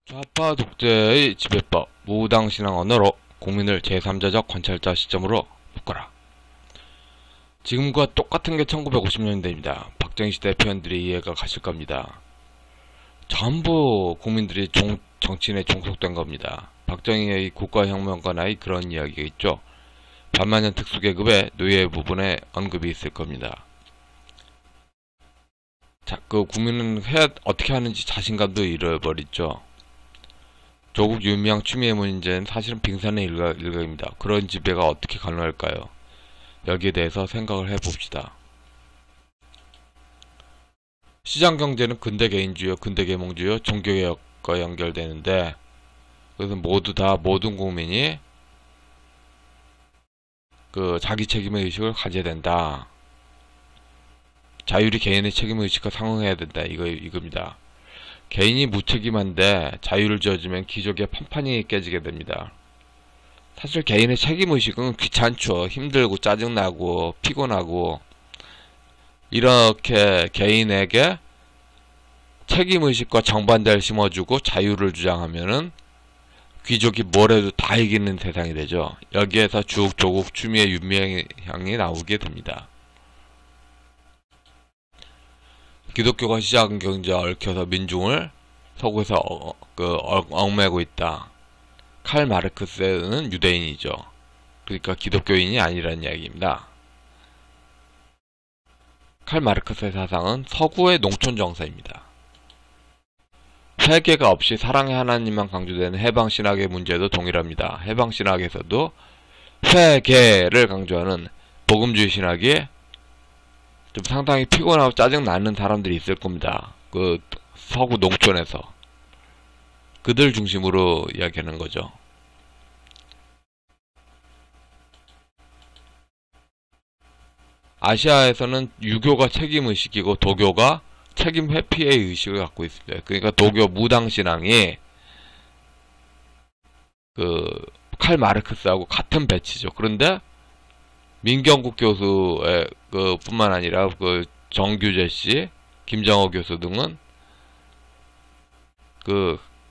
좌파 독재의 지배법, 무당신앙 언어로 국민을 제3자적 관찰자 시점으로 묶어라. 지금과 똑같은 게 1950년대입니다. 박정희 시대 표현들이 이해가 가실 겁니다. 전부 국민들이 정치인에 종속된 겁니다. 박정희의 국가혁명가나의 그런 이야기가 있죠. 반만년 특수계급의 노예 부분에 언급이 있을 겁니다. 자, 그 국민은 어떻게 하는지 자신감도 잃어버리죠. 조국 유명 추미애 문제는 사실은 빙산의 일각입니다. 그런 지배가 어떻게 가능할까요? 여기에 대해서 생각을 해봅시다. 시장경제는 근대개인주의, 근대계몽주의, 종교개혁과 연결되는데, 그래서 모든 국민이 자기 책임의 의식을 가져야 된다. 자율이 개인의 책임의 의식과 상응해야 된다. 이겁니다. 개인이 무책임한데 자유를 저지면 기적의 판판이 깨지게 됩니다. 사실 개인의 책임의식은 귀찮죠. 힘들고 짜증나고 피곤하고, 이렇게 개인에게 책임의식과 정반대를 심어주고 자유를 주장하면은 귀족이 뭘 해도 다 이기는 세상이 되죠. 여기에서 조국, 추미애, 윤미향이 나오게 됩니다. 기독교가 시장경제와 얽혀서 민중을 서구에서 얽매고 있다. 칼 마르크스는 유대인이죠. 그러니까 기독교인이 아니라는 이야기입니다. 칼 마르크스의 사상은 서구의 농촌 정서입니다. 회개가 없이 사랑의 하나님만 강조되는 해방신학의 문제도 동일합니다. 해방신학에서도 회개를 강조하는 복음주의 신학이 좀 상당히 피곤하고 짜증나는 사람들이 있을 겁니다. 서구 농촌에서. 그들 중심으로 이야기하는 거죠. 아시아에서는 유교가 책임의식이고 도교가 책임 회피의 의식을 갖고 있습니다. 그러니까 도교 무당신앙이 칼 마르크스하고 같은 배치죠. 그런데 민경국 교수의 뿐만 아니라 정규재 씨, 김정호 교수 등은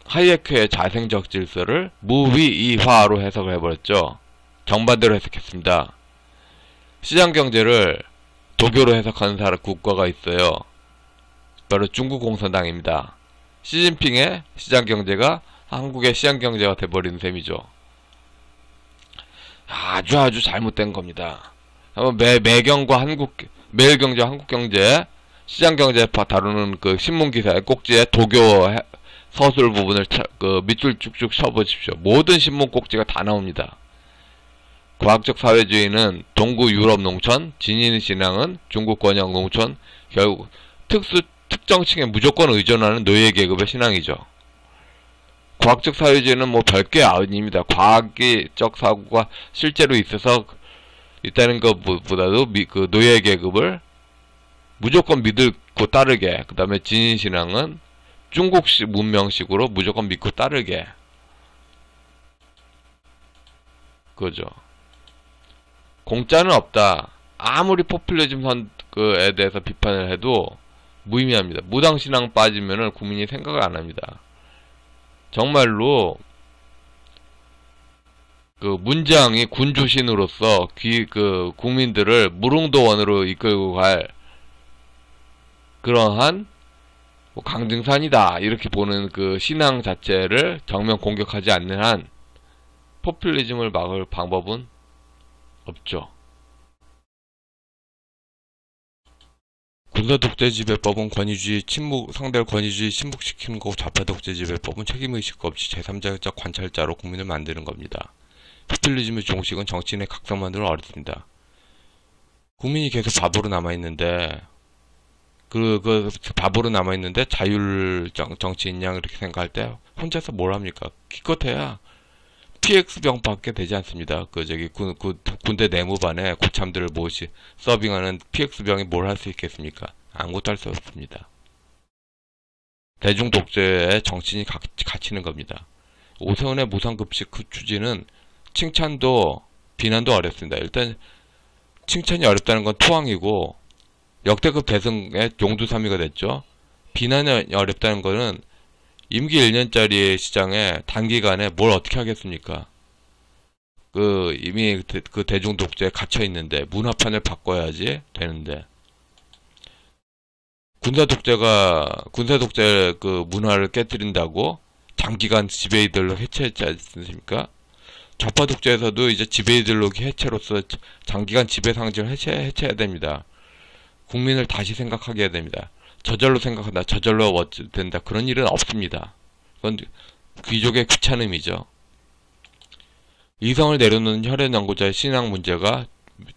하이에크의 자생적 질서를 무위이화로 해석을 해버렸죠. 정반대로 해석했습니다. 시장경제를 도교로 해석하는 국가가 있어요. 바로 중국 공산당입니다. 시진핑의 시장경제가 한국의 시장경제가 돼버리는 셈이죠. 아주 잘못된 겁니다. 매경과 매일경제, 한국경제, 시장경제 다루는 신문 기사의 꼭지에 도교 서술 부분을 밑줄 쭉쭉 쳐보십시오. 모든 신문 꼭지가 다 나옵니다. 과학적 사회주의는 동구 유럽 농촌, 진인신앙은 중국 권역 농촌, 결국 특정층에 무조건 의존하는 노예계급의 신앙이죠. 과학적 사회주의는 별게 아닙니다. 과학적 사고가 실제로 있다는 것보다도 노예계급을 무조건 믿고 따르게, 그 다음에 진인신앙은 중국식 문명식으로 무조건 믿고 따르게, 그거죠. 공짜는 없다. 아무리 포퓰리즘에 대해서 비판을 해도 무의미합니다. 무당신앙 빠지면은 국민이 생각을 안 합니다. 정말로 문장이 군주신으로서 국민들을 무릉도원으로 이끌고 갈 그러한 강증산이다 이렇게 보는 신앙 자체를 정면 공격하지 않는 한 포퓰리즘을 막을 방법은 없죠. 군사독재지배법은 상대를 권위주의 침묵시키는 거고, 좌파독재지배법은 책임의식 없이 제3자적 관찰자로 국민을 만드는 겁니다. 포퓰리즘의 종식은 정치인의 각성만으로 어렵습니다. 국민이 계속 바보로 남아있는데, 바보로 남아있는데 자율 정치인 양 이렇게 생각할 때 혼자서 뭘 합니까? 기껏해야 PX병 밖에 되지 않습니다. 군대 내무반에 고참들을 서빙하는 PX병이 뭘 할 수 있겠습니까? 아무것도 할 수 없습니다. 대중독재에 정치인이 갇히는 겁니다. 오세훈의 무상급식 추진은 칭찬도 비난도 어렵습니다. 일단 칭찬이 어렵다는 건 토항이고, 역대급 대승의 용두사미가 됐죠. 비난이 어렵다는 거는 임기 1년짜리 시장에 단기간에 뭘 어떻게 하겠습니까? 이미 그 대중 독재에 갇혀 있는데 문화판을 바꿔야지 되는데 군사 독재 그 문화를 깨뜨린다고 장기간 지배 이데올로기 해체했지 않습니까? 좌파 독재에서도 이제 지배 이데올로기 해체로서 장기간 지배 상징을 해체해야 됩니다. 국민을 다시 생각하게 해야 됩니다. 저절로 생각한다, 저절로 된다, 그런 일은 없습니다. 그건 귀족의 귀찮음이죠. 이성을 내려놓는 혈연 연구자의 신앙 문제가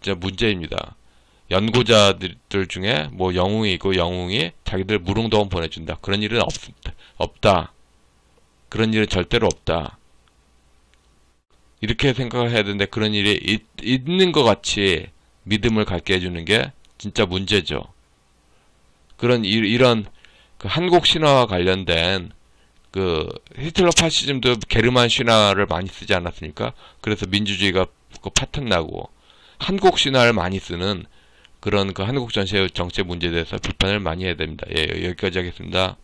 진짜 문제입니다. 연구자들 중에 뭐 영웅이 있고 영웅이 자기들 무릉도원 보내준다. 그런 일은 없다. 그런 일은 절대로 없다. 이렇게 생각을 해야 되는데 그런 일이 있는 것 같이 믿음을 갖게 해주는 게 진짜 문제죠. 이런 그 한국 신화와 관련된 그 히틀러 파시즘도 게르만 신화를 많이 쓰지 않았습니까? 그래서 민주주의가 그 파탄 나고 한국 신화를 많이 쓰는 그런 그 한국 전체 정치 문제에 대해서 비판을 많이 해야 됩니다. 예, 여기까지 하겠습니다.